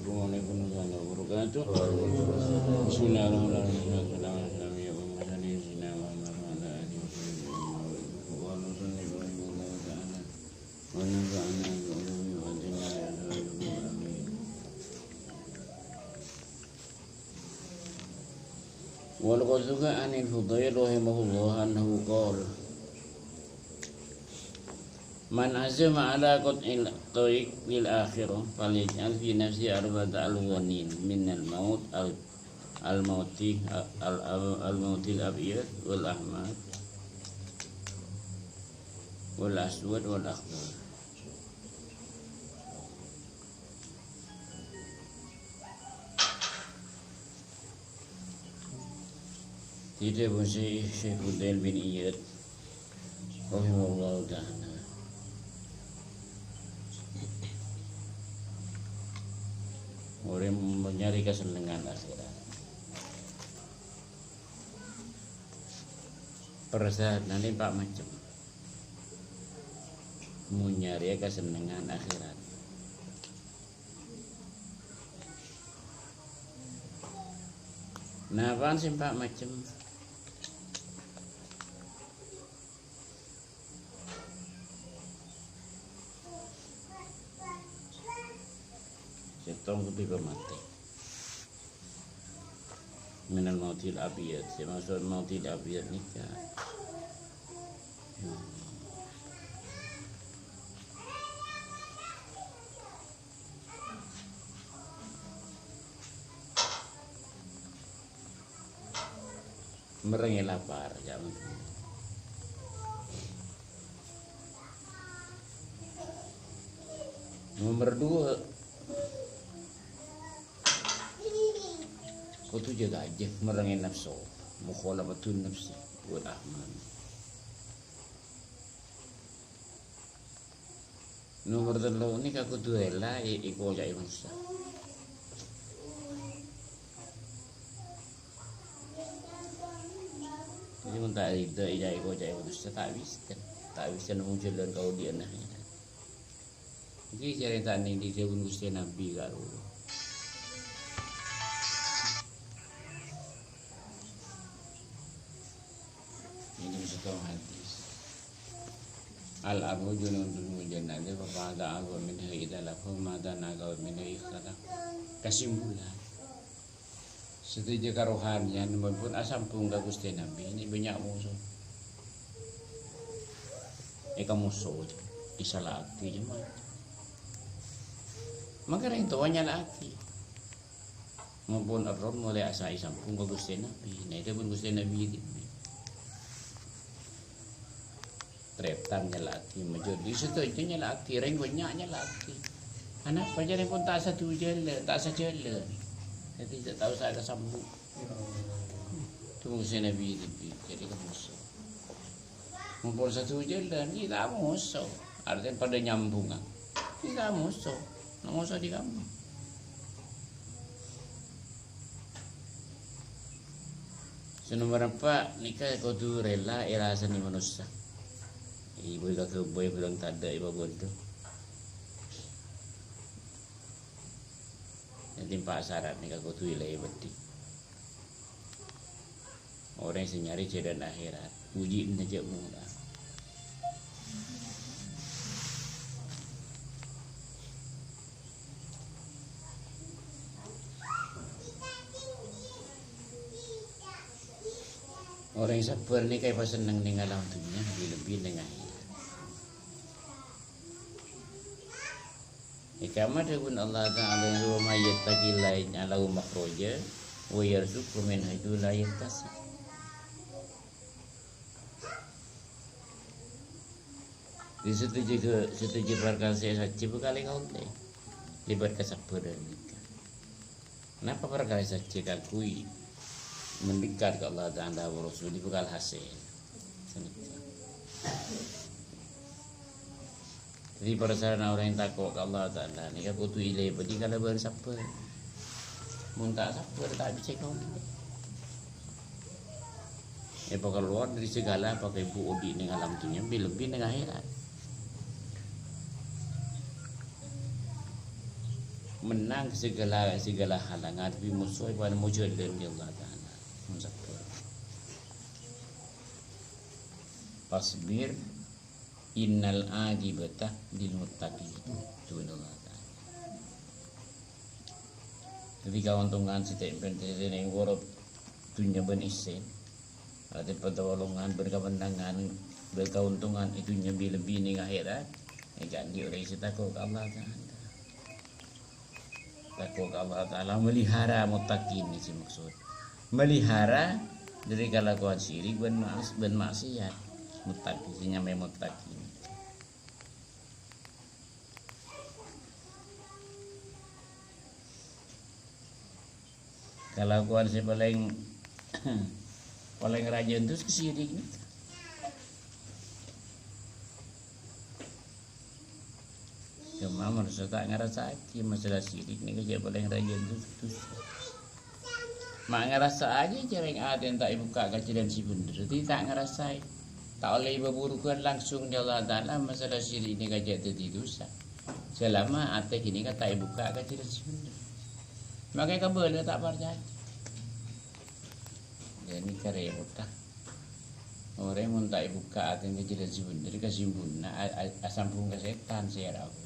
Assalamualaikum warahmatullahi wabarakatuh. Bismillahirrahmanirrahim. والقصد عن الفضيل رحمه الله أنه قال من عزم على قطع الطريق للآخرة فليجعل في نفسه 4 ألوان من الموت الموت الأبيض والأحمر والأسود والأخضر. Tidak pun Syekh Fudail bin Iyad rahimahullah ta'ala orang mencari kesenangan akhirat. Perasaan ini Pak macam mencari kesenangan akhirat. Nah, apaan sih Pak macam? Setong ketika mati minal mautil abiyad. Maksud mautil abiyad nikah merengi lapar jangan. Nomor 2 kau tu jaga aja merengi nafsu, mukhalafatun nafsi wal ahman. Nomor 3 ni aku tu rela ikut jaya masa. Jadi pun tak ada jaya ikut jaya masa tak bisa muncul dan kau dia nah. Jadi cerita ni di Dewan Gusti Nabi kalau hadis al-amru junudun mujannada wa ba'da agwa minha idza lakum ma dana agwa minha ikhtala. Kesimpulan setuju karohanian maupun asampung ka Gusti Nabi ini banyak musuh. Eka musuh isalati jemaah. Maka itu hanya laki maupun arron mulai asa isampung ka Gusti Nabi. Nah itu pun Gusti Nabi ini tretan nyelaki menjadi setuju nyelaki ring banyaknya laki anak pajarin pun tak satu jalan tak sejalan jadi tak tahu saya kesambung tunggu si Nabi jadi kemusuh mumpul satu jalan tidak musuh artinya pada nyambungan tidak musuh di kamu senomor 4 nikah kau tu rela irasan ni manusia. Ibu kata boy bilang tak ada ibu bodoh. Yang timpa syarat ni kau tu ilai beti. Orang yang nyari jalan akhirat, uji menajak mudah. Orang yang sabar ni kayak pas senang dengan alam dunia lebih dengan akhirat. Ikamat pun Allah Ta'ala wa ma yattaqillahi lahu makhraja wa yarzuqhu min haitsu la yahtasib. Setuju perkara saya saja berkali kau libat kesabaran nikah. Kenapa perkara saja kakui mendekat ke Allah Ta'ala wa Rasul dibekal hasil. Jadi pada sarana orang yang takut ke Allah Ta'ala ni kan kutu ilai badi kalau bersapa mun tak sabar tak bisa kau pakai luar dari segala pakai bu odi dengan alam dunia lebih dengan akhirat. menang segala halangan bi musuh pada mujud dan Allah Taala. Fasbir innal aqibata lil muttaqin. Itu Allah Taala. Jadi kauntungan setiap penting yang worop dunia ben isen. Ada pertolongan berkemenangan berkeuntungan itu lebih ning akhirat. Jangan diurai takut Allah Taala. Takut Allah Taala melihara muttaqin ini maksud. Melihara dari kelakuan syirik dan maksiat. Muttaqin nyampe muttaqin. Kelakuan si paling paling rajin itu syirik ni. Cuma manusia tak ngerasa aja masalah sirik ni kerja paling rajin tu. Mak ngerasa aja jarang ada yang tak buka kajian si bener. Jadi tak ngerasain. Tak oleh berburukan langsung di Allah Taala masalah sirik ni kerja itu dosa. Selama ada kini kan tak buka kajian si bener. Makanya kabel tak percaya. Jadi karya utah. Orang mun tak buka ada kajian si bener kasimbuna asam pun ke setan saya tahu.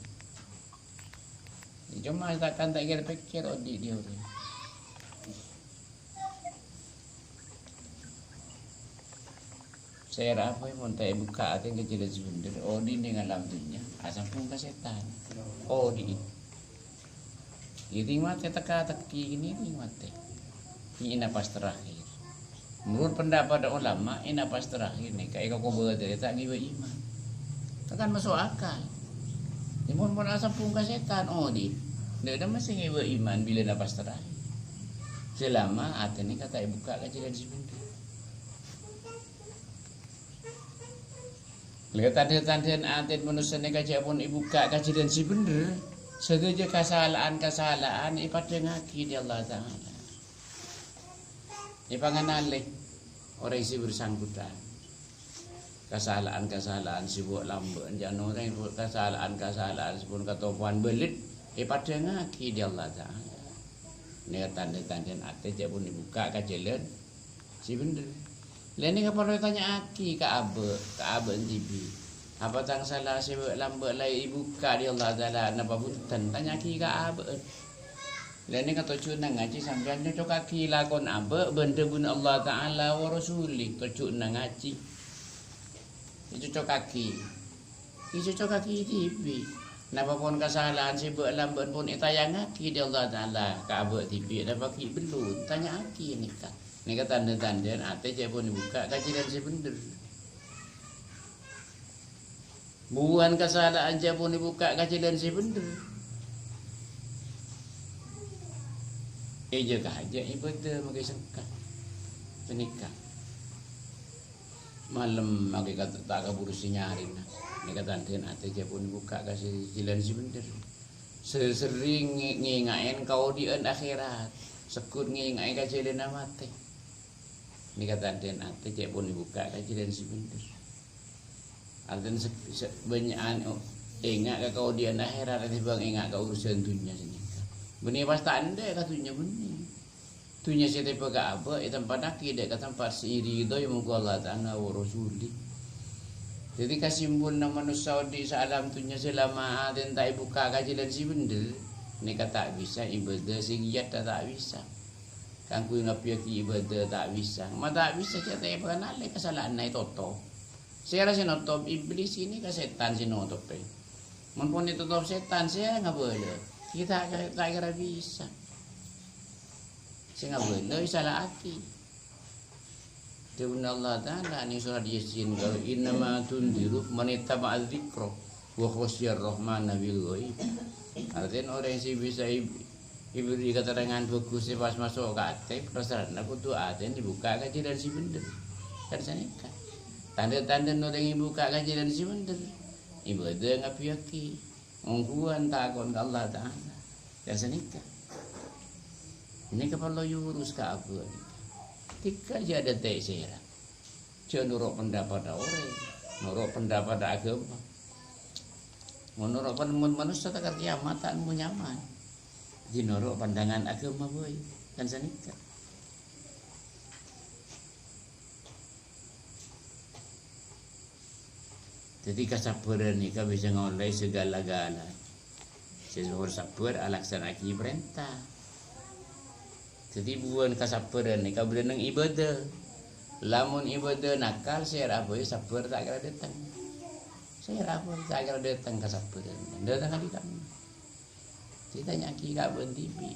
Cuma takkan tak kira pikir odik dia tu. Saya apa pun tak buka hati kecil sebentar. Odik dengan lampunya asam pun ke setan. Odik. Jadi mati teka-teki ini mati. Ini nafas terakhir. Menurut pendapat ulama ini nafas terakhir ni. Kayak kau berada tak ngiba iman. Takkan masuk akal. Timun pun asam pun ke setan. Odik. Dia masih ngiba iman bila nafas terakhir. Selama hati ni kata buka kajian sebentar. Lihat tanda-tanda atin manusia ni kajian pun buka kajian sebentar. Saja kesalahan ipada ngaki di Allah Taala. Ipanganalik orang isi bersangkutan. Kesalahan sibuk lamban jangan orang kesalahan sebelum ketopuan belit ipada ngaki di Allah Taala. Ni tanda-tanda atin dia pun dibuka kajian sebentar. Lain ni kalau tanya aki ke Aba TV. Apa tang salah sebab lambat lai buka di Allah Taala napa punten tanya aki ke Aba. Lain ni kata cuna ngaji sampean cocok kaki lakon Aba benda guna Allah Taala wa rasuli cocok ngaji. Cocok kaki. Cocok kaki TV. Napa pun kesalahan sebab lambat pun tayang aki di Allah Taala ke Aba TV napa ki belum tanya aki ni kan. Ni kata tanda-tanda ate je pun dibuka kajian sebentar. Buan kesalahan je pun dibuka kajian sebentar. Je kaja ibadah makai sengkat. Penikah. Malam makai kata tak kabur sinyarin. Ni kata ate je pun dibuka kajian sebentar. Sering ngingain kau di akhirat. Sekut ngingain kajian mati. Ni kata ate cek pun dibuka kajian sebentar. Artinya banyak ingat ke kau di akhirat nanti bang ingat ke urusan dunia sini. Benih pas tanda katanya benih. Dunia siapa ke apa? Tempat nak tidak ke tempat siri itu yang muka Allah Taala wa Rasuli. Jadi kasimbun nama manusia di salam dunia selama ada tak buka kajian sebentar. Ni kata bisa ibadah segiat tak bisa. Kangku ngapi ibadah tak bisa. Mata tak bisa kita yang pernah le kesalahan naik toto. Saya rasa notop iblis ini ke setan si notop. Mumpun itu top setan saya nggak boleh. Kita tak kira bisa. Saya nggak boleh salah hati. Tuhan Allah Taala ni surah Yasin kalau innama tundiru man ittaba dzikra wa khasyar rahmana bil ghaib. Artinya orang yang bisa diberi keterangan bagus pas masuk ke hati perasaan aku tu ada dibuka kajian si bener kan sana kan tanda-tanda orang yang buka kajian si bener ibadah ngapiaki ongkuan takon ke Allah Taala kan sana kan ini kepala yurus ke apa ketika dia ada tersera jangan nurut pendapat orang nurut pendapat agama menurut manusia tak kiamat tak nyaman. Dinorok pandangan agama boy kan sanika. Jadi kesabaran ni kan bisa ngoleh segala-gala. Sesuatu sabar alaksanakan perintah. Jadi bukan kesabaran ni kan boleh nang ibadah. Lamun ibadah nakal saya apa sabar tak kira datang. Saya apa tak kira datang kesabaran. Datang kali kamu. Kita nyaki kak bentibi.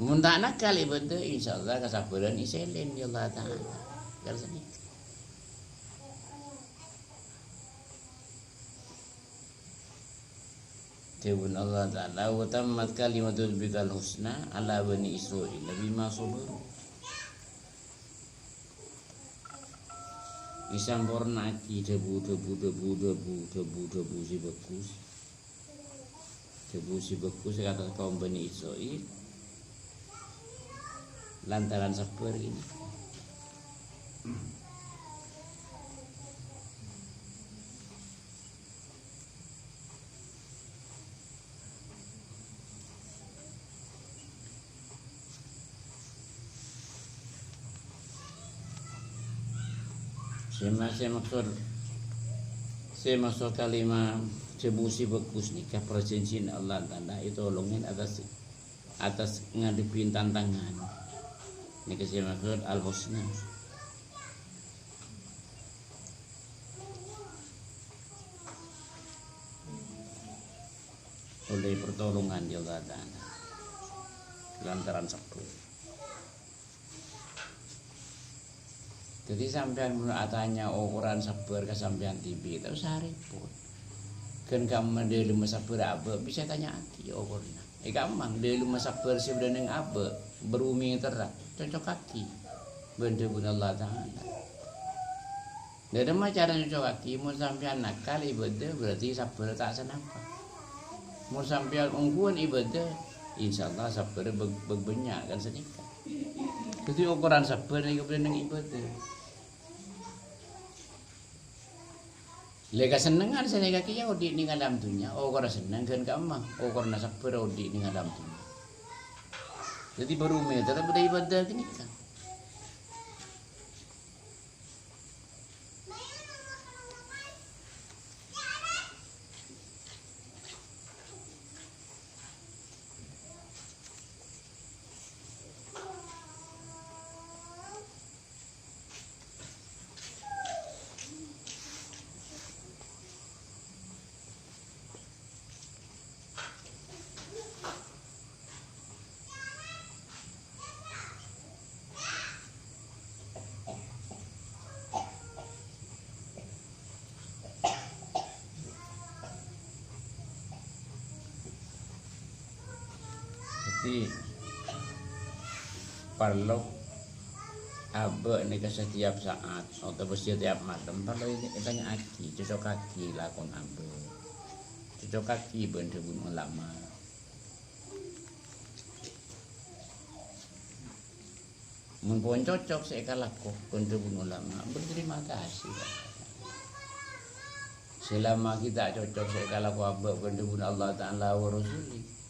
Mun tak nakal ibadah insyaallah kesabaran iselen ya Allah Taala. Kalau sini. Firman Allah Ta'ala wa tammat kalimatul bikal husna ala bani Israil bima sabaru. Isampurnaki debu si bagus kata kaum bani Israil lantaran sabar ini. Saya maksud kalimat cebusi bagus nikah perjanjian Allah Ta'ala itu tolongin atas ngadepin tantangan. Ini saya maksud al-husna. Oleh pertolongan di Allah Ta'ala lantaran sabar. Jadi sampean atanya ukuran sabar ke sampean tibi itu saripun. Kan kamu delu sabar apa bisa tanya hati ukurna. Gampang delu sabar sebenarnya apa berumi terak cocok kaki. Benda pun Allah Ta'ala. Dari cara cocok kaki mau sampean nakal ibadah berarti sabar tak senapa. Mau sampean ungguan ibadah insyaallah sabar berbanyak kan sedikit. Jadi ukuran sabar ini kebenaran ibadah. Lega senengan saya kaki ya odi ning alam dunia. Oh kora seneng kan kamang. Oh kora sabar odi ning alam dunia. Jadi baru tetap beribadah gini kan. Jadi perlu abek nih setiap saat atau setiap malam perlu ini tanya aki cocok kaki lakon abek cocok kaki benda pun ulama mumpun cocok saya kalakoh benda pun ulama berterima kasih selama kita cocok saya kalakoh abek benda pun Allah Ta'ala wa Rasuli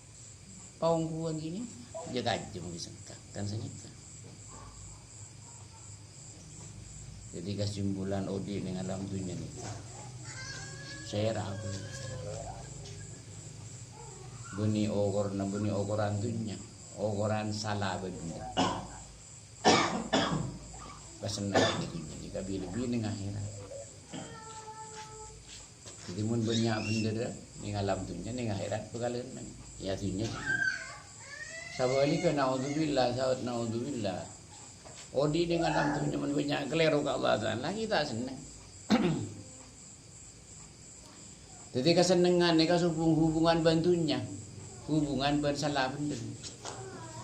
paungguan gini jaga aja mau disangka kan senyata. Jadi kesimpulan odi dengan alam dunia ini saya ragu beni okoran dunia okoran salah benda kesenang dunia jika lebih dengan akhirat. Jadi mun banyak benda dengan alam dunia dengan akhirat bekalan ya dunia. Sabali ke naudzubillah saud naudzubillah. Odi dengan alam dunia mun banyak keliru ke Allah Ta'ala kita senang. Jadi kesenangan ni hubungan bantunya. Hubungan bersalah benda.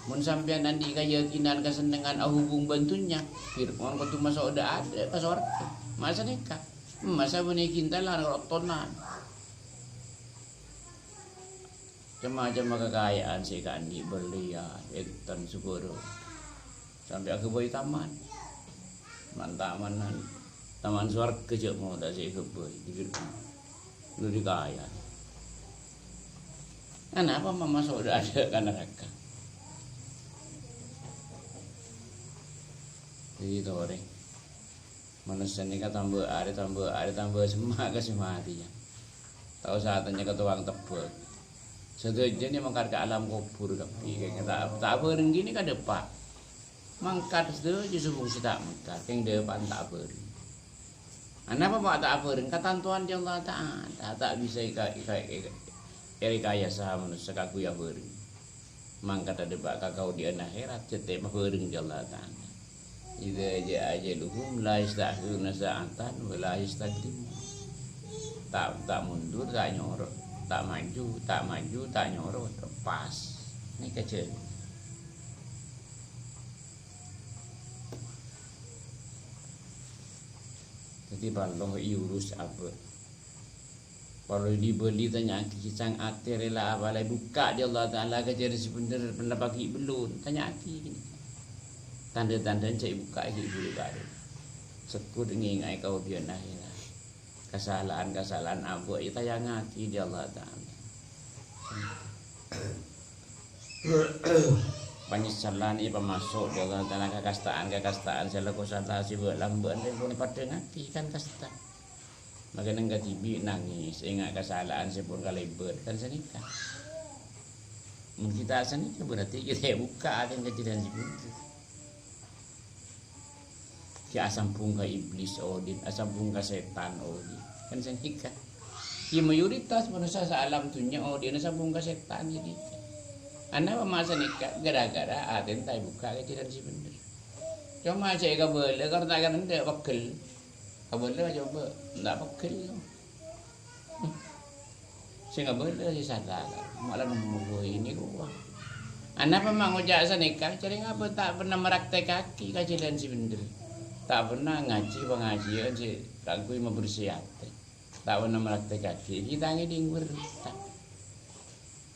Mun sampean nanti keyakinan kesenangan hubung bantunya. Firman kau tu masa udah ada ke surga. Masa nikah. Masa bani kinta lah rotonan. Cuma kekayaan si kandi berlian enten syukur sampai aku boy taman taman surga je mau dah si boy lu dikaya Kenapa mama sudah ada ke neraka? Jadi itu orang manusia ini kan tambah semak ke sematinya. Tahu saatnya ke tuang tebel. Sedajanya mangkat ke alam kubur tapi kayak tak bering gini kan depan. Mangkat sedaja subung si tak mangkat, yang depan tak bering. Kenapa mau tak bering? Ketentuan Allah tak bisa rekayasa manusia kaku ya bering. Mangkat ada bak kakau di akhirat cetek bering Allah Ta'ala. Idza ajaluhum la yastakhiruna sa'atan wa la yastaqdimun. Tak mundur, tak nyorot, tak maju, tak nyorot, pas. Ini kecil. Jadi kalau urus apa? Kalau dibeli tanya kisang ati rela abalai buka dia Allah Ta'ala kejar sebenar pernah pagi belum tanya aki gini. Tanda-tanda cai buka iki bulu baru. Sekut ngingai kau biar nahira. Kesalahan apa itu yang aki dia Allah Ta'ala. Penyesalan ini pemasuk dia Allah Ta'ala kekastaan selaku salah si belamban dan pun pada ngaki kan kasta. Maka nengah tibi nangis ingat kesalahan sepun kaliber kan senikah. Kita senikah berarti kita buka akan kejadian seperti ki asam pungka iblis odin, asam pungka setan odin kan senikah. Ki mayoritas manusia alam dunia odin asam pungka setan jadi. Anak masa nikah gara-gara aten tai buka kejadian seperti. Cuma saya kabel kalau tak kan ndak bakal. Kabel coba ndak bakal. Saya kabel si sadar. Malah nemu ini gua. Anak memang ngojak nikah cari ngapa tak pernah meraktek kaki kejadian sebentar. Tak pernah ngaji pengajian si kagui membersihat. Tak pernah meraktek kaki. Kita ngiding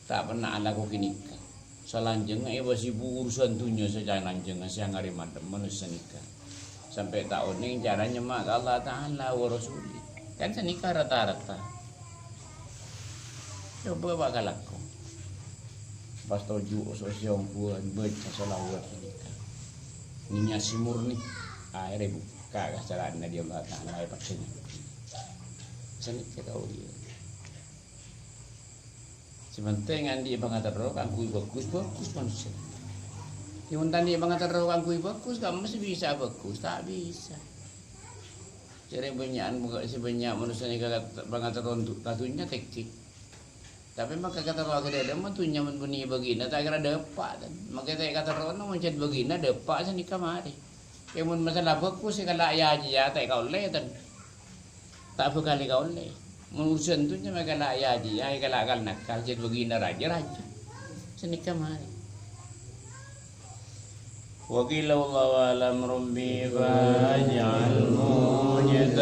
tak pernah ala ko kinikah. Selanjutnya ibu sibuk urusan dunia saja lanjutnya siang hari malam manusia nikah. Sampai tahun ini caranya mak Allah Ta'ala wa Rasuli. Kan senikah rata-rata. Coba bakal aku. Pas tujuh sosial buat baca salawat nikah. Ninya si murni. Akhirnya buka kasarannya dia Allah Ta'ala ya paksanya. Senikah kau dia. Sementing di bangat terus angkui bagus manusia. Yang tadi bangat terus angkui bagus kamu masih bisa bagus tak bisa. Jadi banyak manusia yang bangat terus tatunya teknik. Tapi maka kata roh kita ada matunya membuni begina tak kira dapat. Maka kata roh no mencet begina dapat sini kamari. Yang masalah bagus kalau ayah aja tak kau le tak berkali kau le. Mengurusan tu cuma kalau ayah aja, kalau akal nakal jadi begini raja sini kemari. Wa qila wallahu alam rabbi faj'al mujtahid